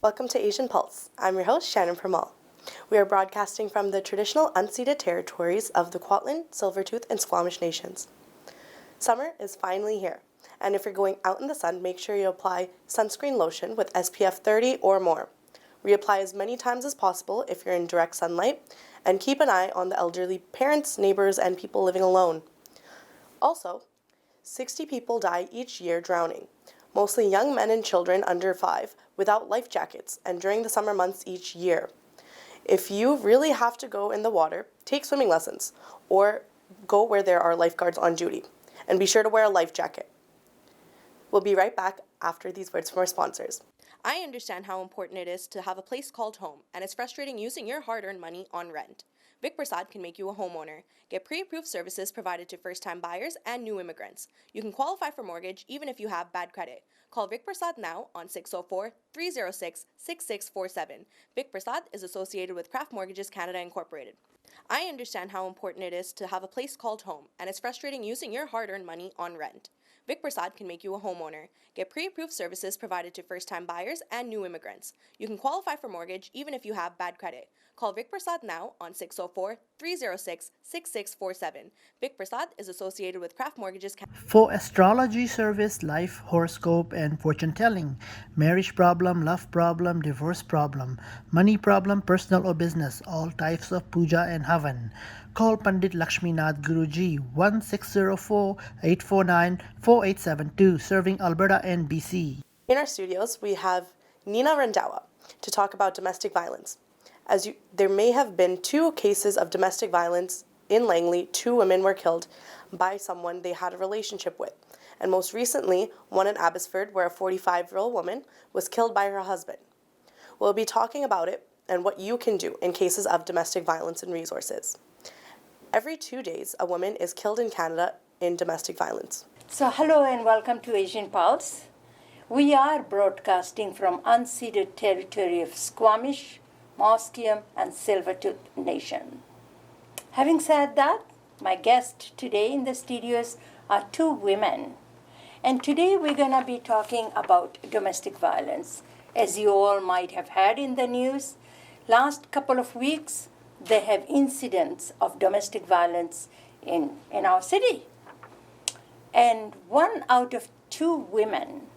Welcome to Asian Pulse. I'm your host, Shannon Pramal. We are broadcasting from the traditional unceded territories of the Kwantlen, Silvertooth, and Squamish nations. Summer is finally here, and if you're going out in the sun, make sure you apply sunscreen lotion with SPF 30 or more. Reapply as many times as possible if you're in direct sunlight, and keep an eye on the elderly parents, neighbors, and people living alone. Also, 60 people die each year drowning, mostly young men and children under 5, without life jackets, and during the summer months each year. If you really have to go in the water, take swimming lessons, or go where there are lifeguards on duty, and be sure to wear a life jacket. We'll be right back after these words from our sponsors. I understand how important it is to have a place called home, and it's frustrating using your hard-earned money on rent. Vic Prasad can make you a homeowner. Get pre-approved services provided to first-time buyers and new immigrants. You can qualify for mortgage even if you have bad credit. Call Vic Prasad now on 604-306-6647. Vic Prasad is associated with Craft Mortgages Canada Incorporated. I understand how important it is to have a place called home, and it's frustrating using your hard-earned money on rent. Vic Prasad can make you a homeowner. Get pre-approved services provided to first-time buyers and new immigrants. You can qualify for mortgage even if you have bad credit. Call Vic Prasad now on 604-306-6647. Vic Prasad is associated with Craft Mortgages Canada. For astrology service, life horoscope, and fortune telling, marriage problem, love problem, divorce problem, money problem, personal or business, all types of puja and havan. Call Pandit Lakshminath Guruji 1604-849-4872, serving Alberta and BC. In our studios, we have Nina Randawa to talk about domestic violence. There may have been 2 cases of domestic violence in Langley. 2 women were killed by someone they had a relationship with. And most recently, one in Abbotsford, where a 45-year-old woman was killed by her husband. We'll be talking about it and what you can do in cases of domestic violence and resources. Every 2 days, a woman is killed in Canada in domestic violence. So hello and welcome to Asian Pulse. We are broadcasting from unceded territory of Squamish, Musqueam, and Silvertooth Nation. Having said that, my guests today in the studios are 2 women. And today we're going to be talking about domestic violence. As you all might have heard in the news, last couple of weeks, there have incidents of domestic violence in our city. And 1 out of 2 women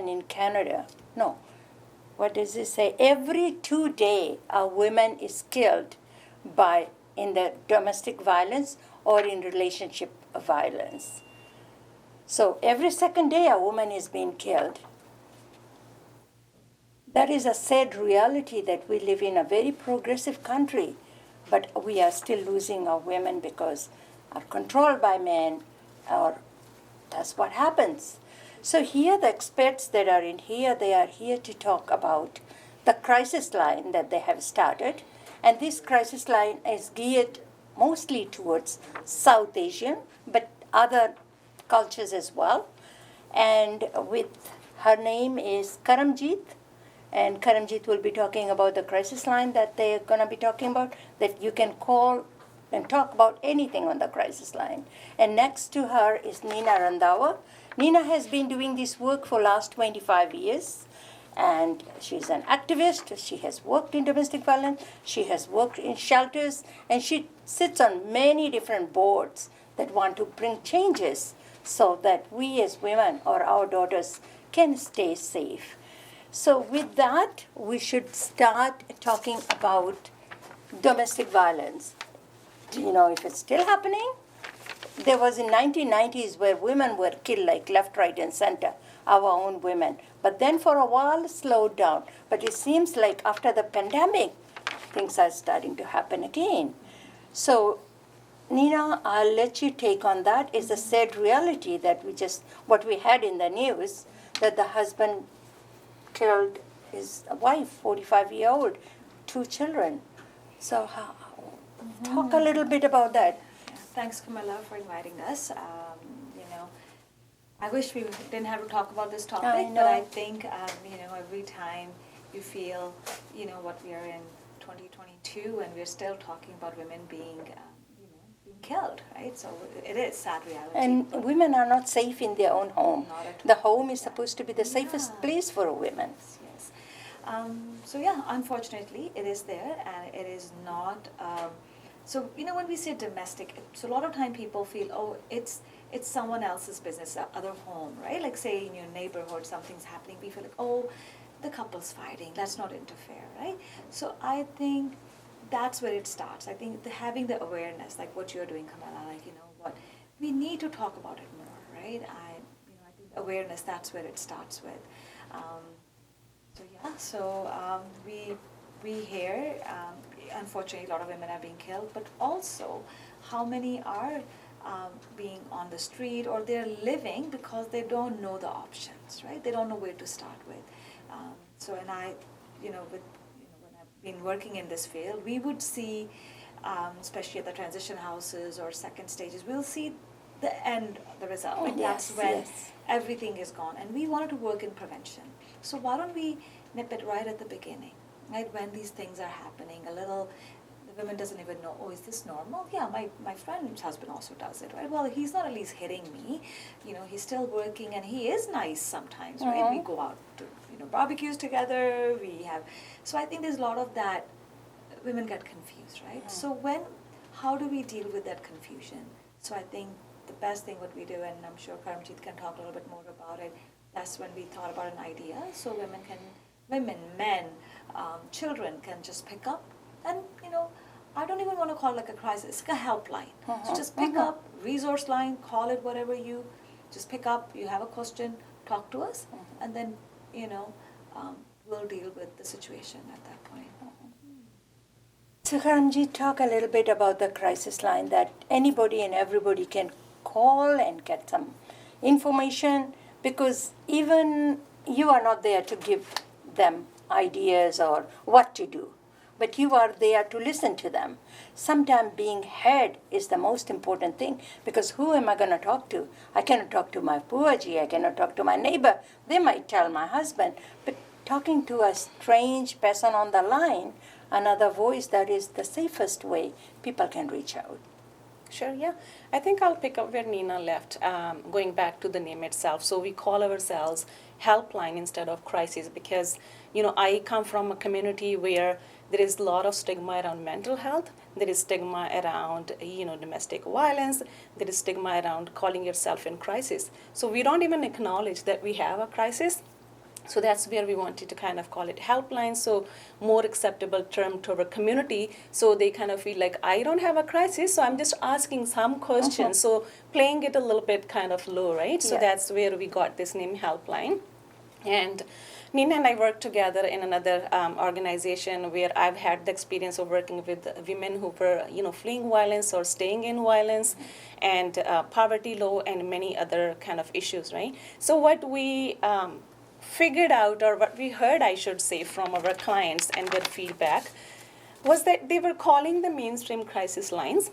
in Canada, what does it say? Every 2 days, a woman is killed in the domestic violence or in relationship violence. So every second day, a woman is being killed. That is a sad reality that we live in a very progressive country, but we are still losing our women because are controlled by men, or that's what happens. So here, the experts that are in here, they are here to talk about the crisis line that they have started. And this crisis line is geared mostly towards South Asian, but other cultures as well. And her name is Karamjeet. And Karamjeet will be talking about the crisis line that they're going to be talking about, that you can call and talk about anything on the crisis line. And next to her is Nina Randawa. Nina has been doing this work for last 25 years. And she's an activist. She has worked in domestic violence. She has worked in shelters. And she sits on many different boards that want to bring changes so that we as women or our daughters can stay safe. So with that, we should start talking about domestic violence. Do you know if it's still happening? There was in 1990s where women were killed like left, right, and center, our own women. But then for a while, slowed down. But it seems like after the pandemic, things are starting to happen again. So, Nina, I'll let you take on that. It's a sad reality that what we had in the news, that the husband killed his wife, 45-year-old, 2 children. So talk a little bit about that. Thanks, Kamala, for inviting us. I wish we didn't have to talk about this topic, but I think, every time you feel, what we are in 2022, and we're still talking about women being killed, right? So it is sad reality. And women are not safe in their own home. Not at all. The home is supposed to be the safest place for a woman. Yes. So yeah, unfortunately, it is there, and it is not. So when we say domestic, so a lot of time people feel, oh, it's someone else's business, the other home, right? Like say in your neighborhood something's happening, we feel like, oh, the couple's fighting, let's not interfere, right? So I think that's where it starts. I think having the awareness, like what you're doing, Kamala, like what we need to talk about it more, right? I think awareness, that's where it starts with. We hear, unfortunately, a lot of women are being killed, but also how many are being on the street, or they're living because they don't know the options, right? They don't know where to start with. When I've been working in this field, we would see, especially at the transition houses or second stages, we'll see the end, the result. Oh, and yes, that's when yes. everything is gone. And we wanted to work in prevention. So why don't we nip it right at the beginning, right? When these things are happening, the women doesn't even know, oh, is this normal? Yeah, my friend's husband also does it, right? Well, he's not at least hitting me. He's still working, and he is nice sometimes, right? We go out to, barbecues together, so I think there's a lot of that, women get confused, right? So how do we deal with that confusion? So I think the best thing what we do, and I'm sure Karamjit can talk a little bit more about it, that's when we thought about an idea, so women, men, children can just pick up, and I don't even want to call it like a crisis, it's like a helpline. So just pick up, resource line, call it whatever you, just pick up, you have a question, talk to us, and then, we'll deal with the situation at that point. So Karamjit, talk a little bit about the crisis line that anybody and everybody can call and get some information, because even you are not there to give them ideas or what to do, but you are there to listen to them. Sometimes being heard is the most important thing, because who am I going to talk to? I cannot talk to my Puaji, I cannot talk to my neighbor. They might tell my husband, but talking to a strange person on the line, another voice, that is the safest way people can reach out. Sure, yeah. I think I'll pick up where Nina left, going back to the name itself. So we call ourselves helpline instead of crisis, because, I come from a community where there is a lot of stigma around mental health. There is stigma around, domestic violence. There is stigma around calling yourself in crisis. So we don't even acknowledge that we have a crisis. So that's where we wanted to kind of call it helpline, so more acceptable term to our community, so they kind of feel like, I don't have a crisis, so I'm just asking some questions, so playing it a little bit kind of low, right? So that's where we got this name helpline. And Nina and I work together in another organization where I've had the experience of working with women who were, fleeing violence or staying in violence, and poverty law and many other kind of issues, right? So what we figured out, or what we heard, I should say, from our clients and their feedback, was that they were calling the mainstream crisis lines,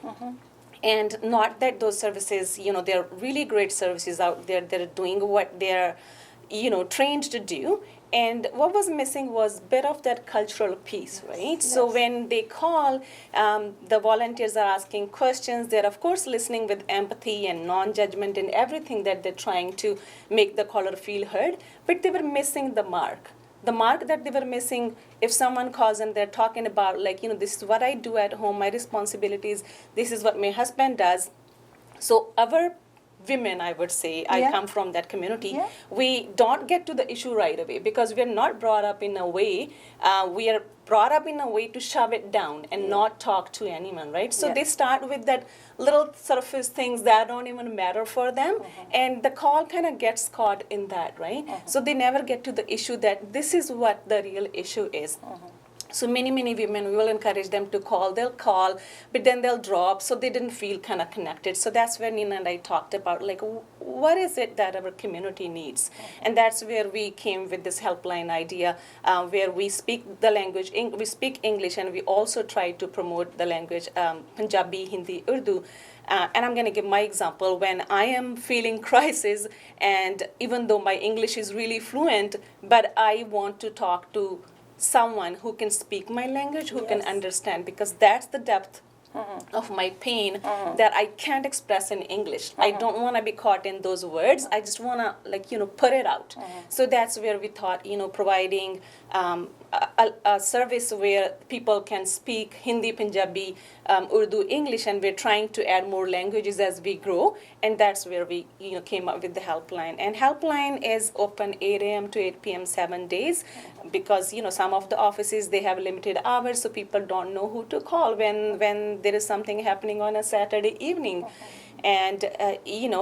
and not that those services, they're really great services out there. They're doing what they're, trained to do. And what was missing was a bit of that cultural piece, right? Yes. So when they call, the volunteers are asking questions. They're, of course, listening with empathy and non-judgment and everything that they're trying to make the caller feel heard. But they were missing the mark. The mark that they were missing, if someone calls and they're talking about, this is what I do at home, my responsibilities, this is what my husband does. So our women, I would say, I come from that community, we don't get to the issue right away, because we're not brought up in a way, we are brought up in a way to shove it down and not talk to anyone, right? So they start with that little surface things that don't even matter for them, and the call kind of gets caught in that, right? So they never get to the issue that this is what the real issue is. So many women, we will encourage them to call. They'll call, but then they'll drop, so they didn't feel kind of connected. So that's where Nina and I talked about, what is it that our community needs? And that's where we came with this helpline idea, where we speak the language, we speak English, and we also try to promote the language, Punjabi, Hindi, Urdu. And I'm going to give my example. When I am feeling crisis, and even though my English is really fluent, but I want to talk to someone who can speak my language, who can understand, because that's the depth of my pain that I can't express in English. I don't want to be caught in those words. I just want to, put it out. So that's where we thought, providing a service where people can speak Hindi, Punjabi, Urdu, English, and we're trying to add more languages as we grow. And that's where we, came up with the helpline. And helpline is open 8 a.m. to 8 p.m. 7 days because, some of the offices, they have limited hours, so people don't know who to call when there is something happening on a Saturday evening. And,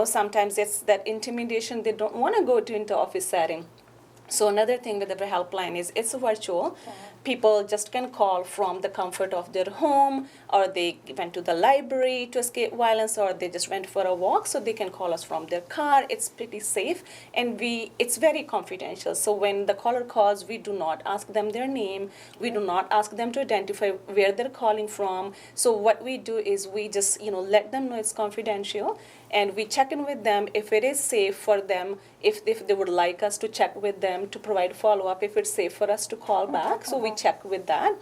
sometimes it's that intimidation. They don't want to go into office setting. So another thing with the helpline is it's virtual. People just can call from the comfort of their home, or they went to the library to escape violence, or they just went for a walk, so they can call us from their car. It's pretty safe, and it's very confidential. So when the caller calls, we do not ask them their name. We do not ask them to identify where they're calling from. So what we do is we just, let them know it's confidential, and we check in with them if it is safe for them, if they would like us to check with them to provide follow-up, if it's safe for us to call back. So we check with that.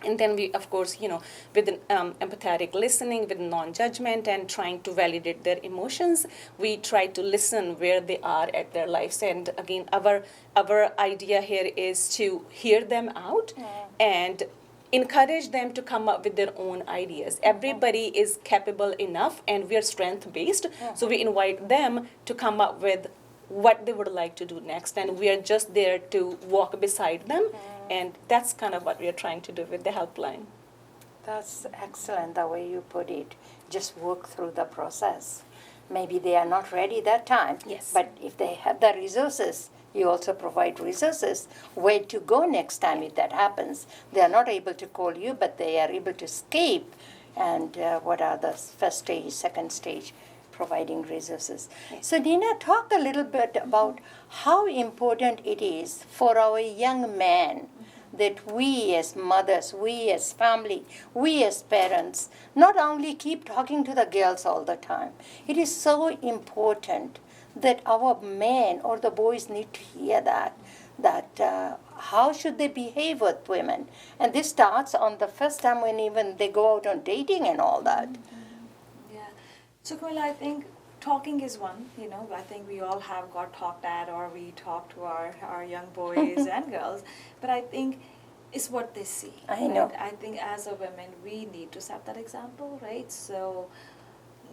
And then we, of course, with an empathetic listening, with non-judgment and trying to validate their emotions, we try to listen where they are at their lives. And again, our idea here is to hear them out and encourage them to come up with their own ideas. Everybody is capable enough, and we are strength-based, so we invite them to come up with what they would like to do next, and we are just there to walk beside them, and that's kind of what we are trying to do with the helpline. That's excellent, the way you put it. Just work through the process. Maybe they are not ready that time, Yes. but if they have the resources, you also provide resources where to go next time if that happens. They are not able to call you, but they are able to escape. And what are the first stage, second stage, providing resources. So Nina, talk a little bit about how important it is for our young men that we as mothers, we as family, we as parents, not only keep talking to the girls all the time. It is so important that our men or the boys need to hear that how should they behave with women. And this starts on the first time when even they go out on dating and all that. Yeah. So, Camilla, I think talking is one, I think we all have got talked at, or we talk to our young boys and girls, but I think it's what they see. I know. Right? I think as a women, we need to set that example, right? So,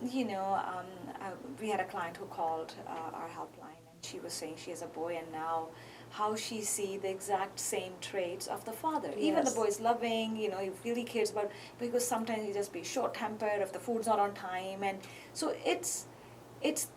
we had a client who called our helpline, and she was saying she has a boy, and now how she see the exact same traits of the father. Even the boy is loving, he really cares about, because sometimes he just be short-tempered if the food's not on time, and so it's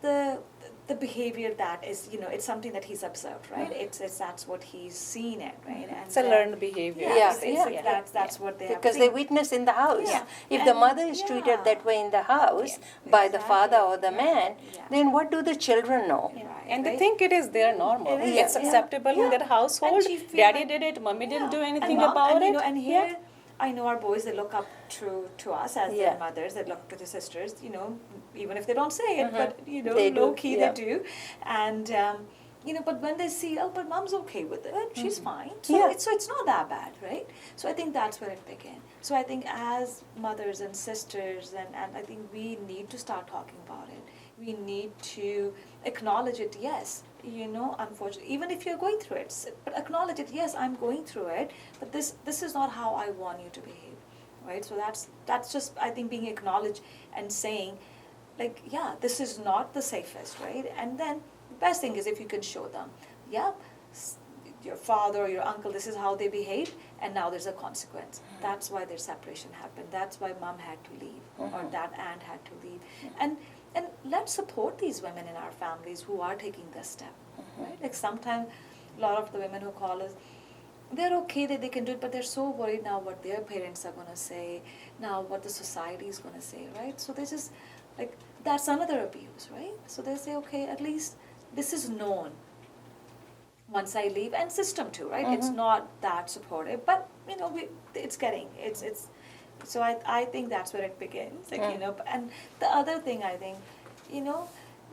the behavior that is, it's something that he's observed, right? It's that's what he's seen it, right? And It's a learned behavior. That's what they have Because seen. they witness in the house. Yeah. If the And- mother is treated that way in the house by the father or the man, then what do the children know? Right, And they right? think it is their normal. It is, It's yeah. acceptable in their household. And she feel Daddy like- did it, mommy didn't do And anything mom- about and, it. And here, I know our boys, they look up to us as Yeah. their mothers, they look to their sisters, even if they don't say it, but, They do, low key yeah. they do. And, but when they see, but mom's okay with it, she's fine. So, Yeah. it's not that bad, right? So I think that's where it began. So I think as mothers and sisters, and I think we need to start talking about it. We need to acknowledge it, yes, unfortunately, even if you're going through it, but acknowledge it, yes, I'm going through it, but this is not how I want you to behave, right? So that's just, I think, being acknowledged and saying, like, yeah, this is not the safest, right? And then the best thing is if you can show them, yeah, your father or your uncle, this is how they behave, and now there's a consequence. That's why their separation happened. That's why mom had to leave, or that aunt had to leave. And let's support these women in our families who are taking this step, right? Like sometimes a lot of the women who call us, they're okay that they can do it, but they're so worried now what their parents are going to say, now what the society is going to say, right? So they just, like, that's another abuse, right? So they say, okay, at least this is known once I leave, and system too, right? It's not that supportive, but, it's getting, so I think that's where it begins, like, and the other thing I think,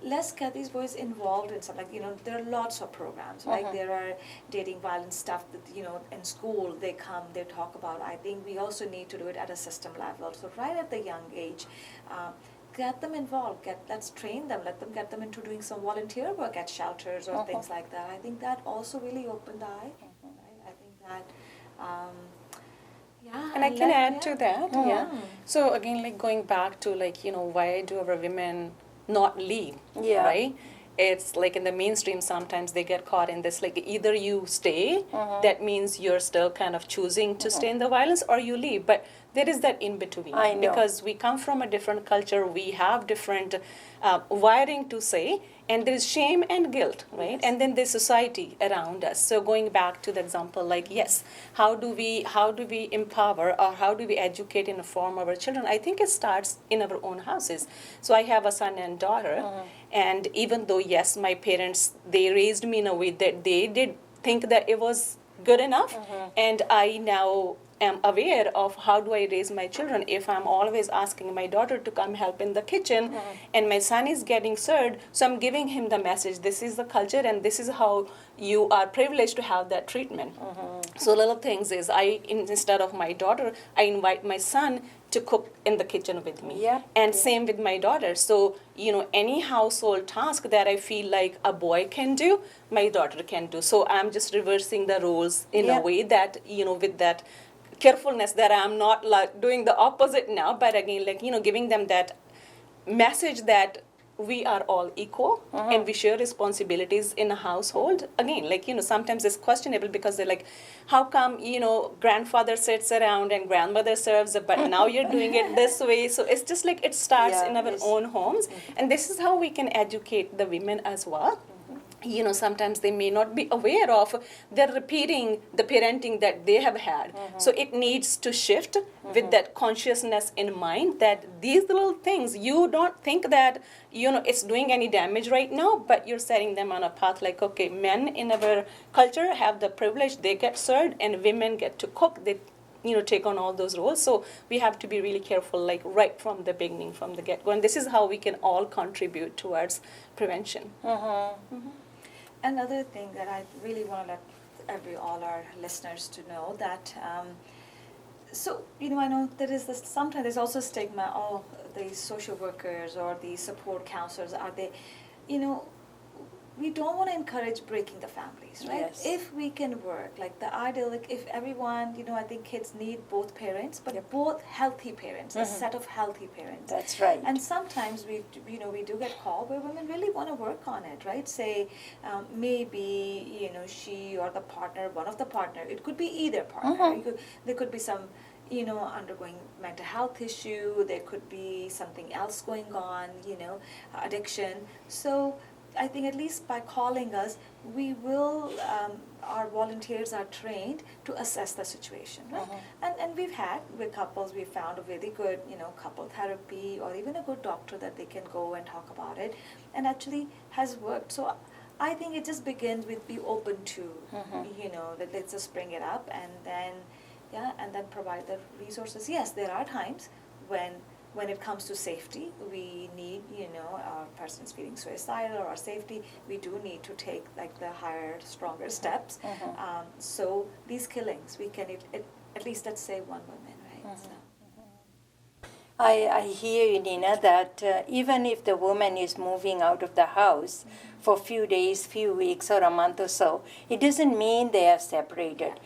let's get these boys involved in something. Like, there are lots of programs. Like, there are dating violence stuff that, in school they come, they talk about. I think we also need to do it at a system level. So right at the young age, get them involved. Let's train them. Get them into doing some volunteer work at shelters or things like that. I think that also really opened the eye. Right? I think that, yeah. And I can add to that, yeah. So again, like going back to like, why do our women not leave, right? It's like in the mainstream, sometimes they get caught in this, like either you stay, that means you're still kind of choosing to stay in the violence, or you leave. But there is that in between. I know. Because we come from a different culture, we have different wiring to say, and there is shame and guilt, right? Yes. And then there's society around us. So going back to the example, like yes, how do we empower, or how do we educate and inform our children? I think it starts in our own houses. So I have a son and daughter, and even though yes, my parents, they raised me in a way that they did think that it was good enough, and I now am aware of how do I raise my children if I'm always asking my daughter to come help in the kitchen, and my son is getting served, so I'm giving him the message, this is the culture and this is how you are privileged to have that treatment. So little things is instead of my daughter, I invite my son to cook in the kitchen with me. And same with my daughter. So, any household task that I feel like a boy can do, my daughter can do. So I'm just reversing the roles in a way that, with that carefulness that I'm not like doing the opposite now, but again, like, giving them that message that we are all equal and we share responsibilities in a household. Again, like, sometimes it's questionable because they're like, how come, grandfather sits around and grandmother serves, but now you're doing it this way. So it's just like it starts in our own homes. And this is how we can educate the women as well. Sometimes they may not be aware of, they're repeating the parenting that they have had. So it needs to shift with that consciousness in mind that these little things, you don't think that, it's doing any damage right now, but you're setting them on a path like, okay, men in our culture have the privilege, they get served, and women get to cook, they take on all those roles. So we have to be really careful, like right from the beginning, from the get-go. And this is how we can all contribute towards prevention. Another thing that I really want to let all our listeners to know that, so, I know there is this, sometimes there's also stigma, these social workers or these support counselors, are they, we don't want to encourage breaking the families, right? Yes. If we can work, like the ideal, like if everyone, I think kids need both parents, but both healthy parents, a set of healthy parents. That's right. And sometimes we do get called where women really want to work on it, right? Say, maybe, she or the partner, one of the partner, it could be either partner. There could be some, undergoing mental health issue, there could be something else going on, addiction. So I think at least by calling us, we will, our volunteers are trained to assess the situation, right? And we've had, with couples, we've found a really good, couple therapy or even a good doctor that they can go and talk about it, and actually has worked. So I think it just begins with be open to, that let's just bring it up and then, and then provide the resources. Yes, there are times when it comes to safety, we need, our person's feeling suicidal or our safety, we do need to take like the higher, stronger steps. So these killings, we can at least let's say one woman, right? So. I hear you, Nina, that even if the woman is moving out of the house for a few days, few weeks, or a month or so, it doesn't mean they are separated.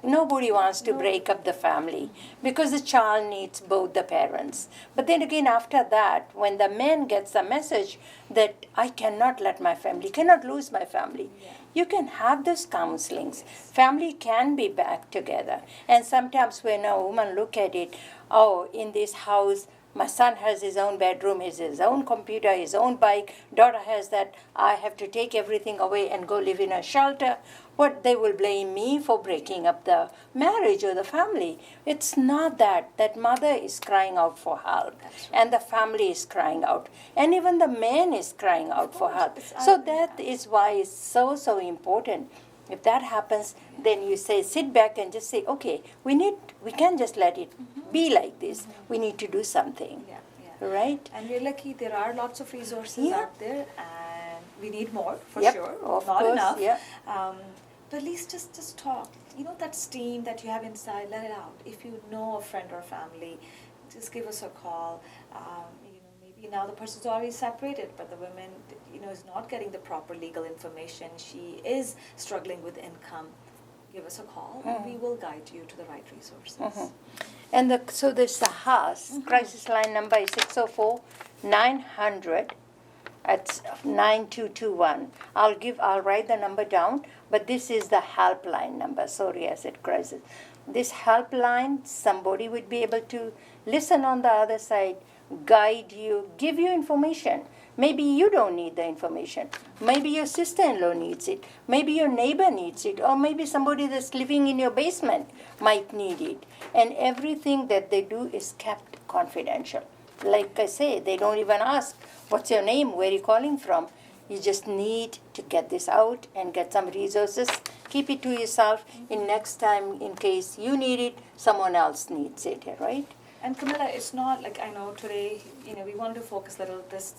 Nobody wants to break up the family because the child needs both the parents. But then again, after that, when the man gets the message that I cannot let my family, cannot lose my family, you can have those counselings. Family can be back together. And sometimes when a woman look at it, in this house, my son has his own bedroom, his own computer, his own bike, daughter has that, I have to take everything away and go live in a shelter. What, they will blame me for breaking up the marriage or the family. It's not that. That mother is crying out for help, and the family is crying out, and even the man is crying out for help. So that is why it's so, so important. If that happens, then you say, sit back and just say, okay, we can't just let it be like this. We need to do something. Right? And we're lucky there are lots of resources Yeah. out there, and we need more for Yep, sure. of Not course, enough. yeah. But at least just talk. You know, that steam that you have inside, let it out. If you know a friend or family, just give us a call. You know, maybe now the person's already separated, but the woman, you know, is not getting the proper legal information. She is struggling with income. Give us a call, and we will guide you to the right resources. And so the SAHAS crisis line number is 604 900 at 9221. I'll write the number down, but this is the helpline number. Sorry, I said crisis. This helpline, somebody would be able to listen on the other side, guide you, give you information. Maybe you don't need the information. Maybe your sister-in-law needs it. Maybe your neighbor needs it. Or maybe somebody that's living in your basement might need it. And everything that they do is kept confidential. Like I say, they don't even ask, what's your name? Where are you calling from? You just need to get this out and get some resources. Keep it to yourself. In next time, in case you need it, someone else needs it, right? And Camilla, it's not like, I know today, you know, we wanted to focus a little this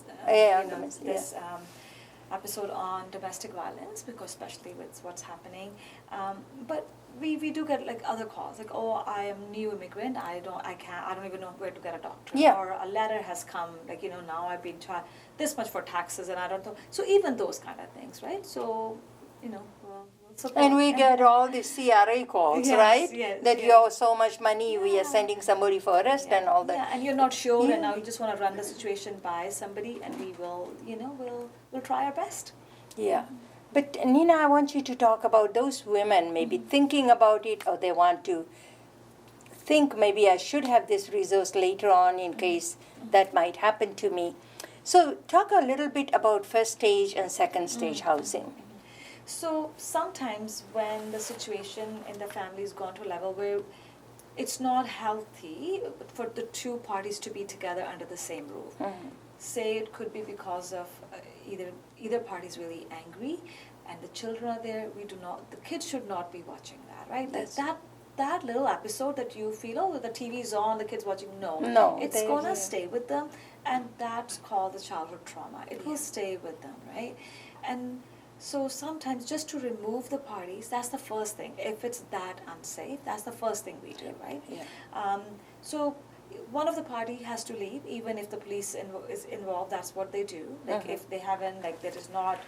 episode on domestic violence, because especially with what's happening. But we do get like other calls, like, oh, I am new immigrant, I don't even know where to get a doctor. Yeah. Or a letter has come, like, you know, now I've been charged this much for taxes and I don't know. So even those kind of things, right? So, you know, we'll support. And we get all the CRA calls, Yes, right? yes, that yes. you owe so much money, we are Yeah. sending somebody for arrest and all that. Yeah, and you're not sure, Yeah. and now you just want to run the situation by somebody, and we will, you know, we'll try our best. Yeah. But Nina, I want you to talk about those women maybe thinking about it, or they want to think maybe I should have this resource later on in case that might happen to me. So talk a little bit about first stage and second stage housing. So sometimes when the situation in the family has gone to a level where it's not healthy for the two parties to be together under the same roof. Say it could be because of either party is really angry, and the children are there. The kids should not be watching that, right? Yes. That little episode that you feel, oh, the TV is on, the kids watching. No, it's they're gonna here. stay with them, and that's called the childhood trauma. It will stay with them, right? And so sometimes just to remove the parties, that's the first thing. If it's that unsafe, that's the first thing we do, right? Yeah. So one of the party has to leave, even if the police is involved. That's what they do. Like if they haven't, like there is not,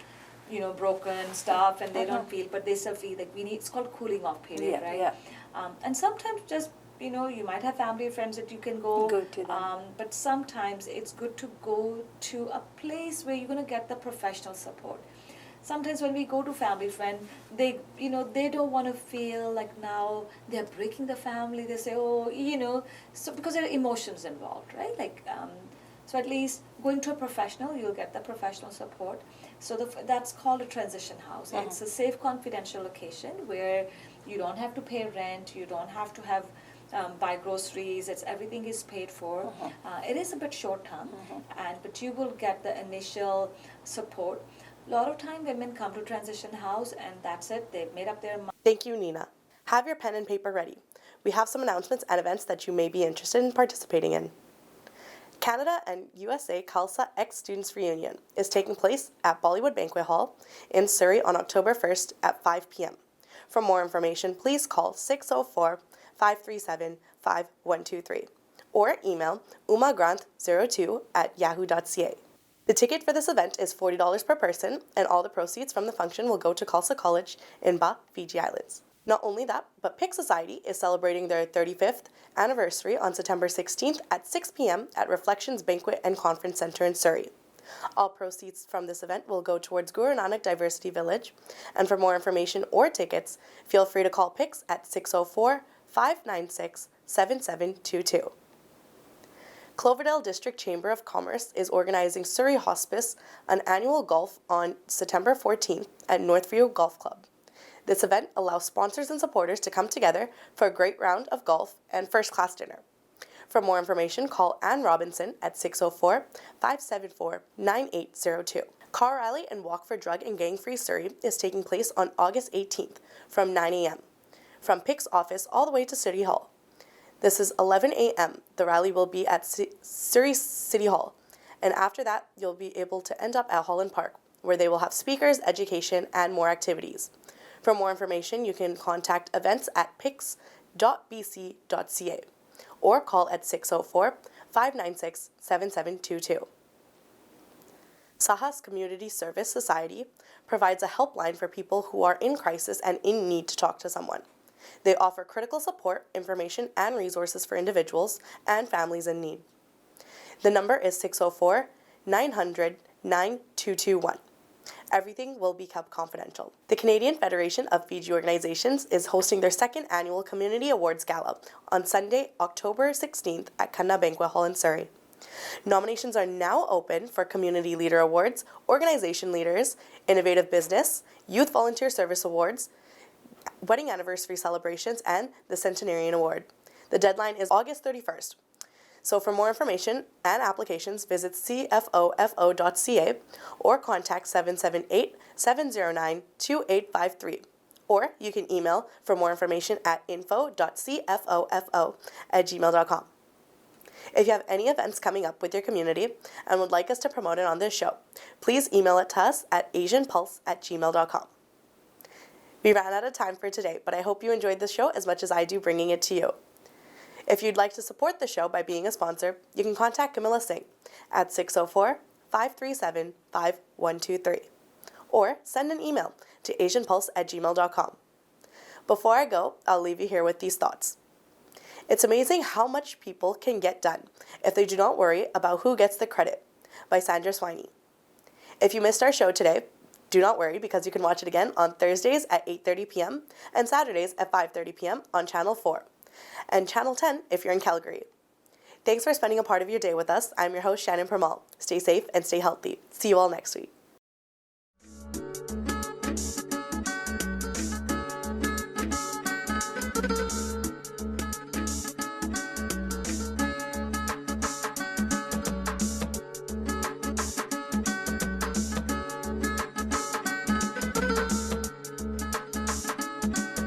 you know, broken stuff, and they don't feel, but they still feel like we need. It's called cooling off period, right? Yeah. And sometimes just, you know, you might have family or friends that you can go to them. but sometimes it's good to go to a place where you're going to get the professional support. Sometimes when we go to family friend, they don't want to feel like now they're breaking the family. They say, oh, you know, so because there are emotions involved, right? Like, so at least going to a professional, you'll get the professional support. So that's called a transition house. It's a safe, confidential location where you don't have to pay rent, you don't have to have buy groceries. Everything is paid for. It is a bit short term, but you will get the initial support. A lot of time women come to transition house and that's it. They've made up their mind. Thank you, Nina. Have your pen and paper ready. We have some announcements and events that you may be interested in participating in. Canada and USA CALSA ex-Students Reunion is taking place at Bollywood Banquet Hall in Surrey on October 1st at 5 p.m. For more information, please call 604-537-5123 or email umagrant02@yahoo.ca. The ticket for this event is $40 per person, and all the proceeds from the function will go to Khalsa College in Ba, Fiji Islands. Not only that, but Pick Society is celebrating their 35th anniversary on September 16th at 6 p.m. at Reflections Banquet and Conference Center in Surrey. All proceeds from this event will go towards Guru Nanak Diversity Village, and for more information or tickets, feel free to call Pix at 604-596-7722. Cloverdale District Chamber of Commerce is organizing Surrey Hospice, an annual golf on September 14th at Northview Golf Club. This event allows sponsors and supporters to come together for a great round of golf and first-class dinner. For more information, call Ann Robinson at 604-574-9802. Car Rally and Walk for Drug and Gang-Free Surrey is taking place on August 18th from 9 a.m. from Pick's office all the way to City Hall. This is 11 a.m. The rally will be at Surrey City Hall. And after that, you'll be able to end up at Holland Park, where they will have speakers, education, and more activities. For more information, you can contact events at pix.bc.ca or call at 604-596-7722. Sahas Community Service Society provides a helpline for people who are in crisis and in need to talk to someone. They offer critical support, information, and resources for individuals and families in need. The number is 604-900-9221. Everything will be kept confidential. The Canadian Federation of Fiji Organizations is hosting their second annual Community Awards Gala on Sunday, October 16th at Kanna Banquet Hall in Surrey. Nominations are now open for Community Leader Awards, Organization Leaders, Innovative Business, Youth Volunteer Service Awards, Wedding Anniversary Celebrations, and the Centenarian Award. The deadline is August 31st. So for more information and applications, visit cfofo.ca or contact 778-709-2853. Or you can email for more information at info.cfofo@gmail.com. If you have any events coming up with your community and would like us to promote it on this show, please email it to us at asianpulse@gmail.com. We ran out of time for today, but I hope you enjoyed this show as much as I do bringing it to you. If you'd like to support the show by being a sponsor, you can contact Camilla Singh at 604-537-5123 or send an email to asianpulse@gmail.com. Before I go, I'll leave you here with these thoughts. It's amazing how much people can get done if they do not worry about who gets the credit, by Sandra Swiney. If you missed our show today, do not worry, because you can watch it again on Thursdays at 8:30 p.m. and Saturdays at 5:30 p.m. on Channel 4 and Channel 10 if you're in Calgary. Thanks for spending a part of your day with us. I'm your host, Shannon Permal. Stay safe and stay healthy. See you all next week.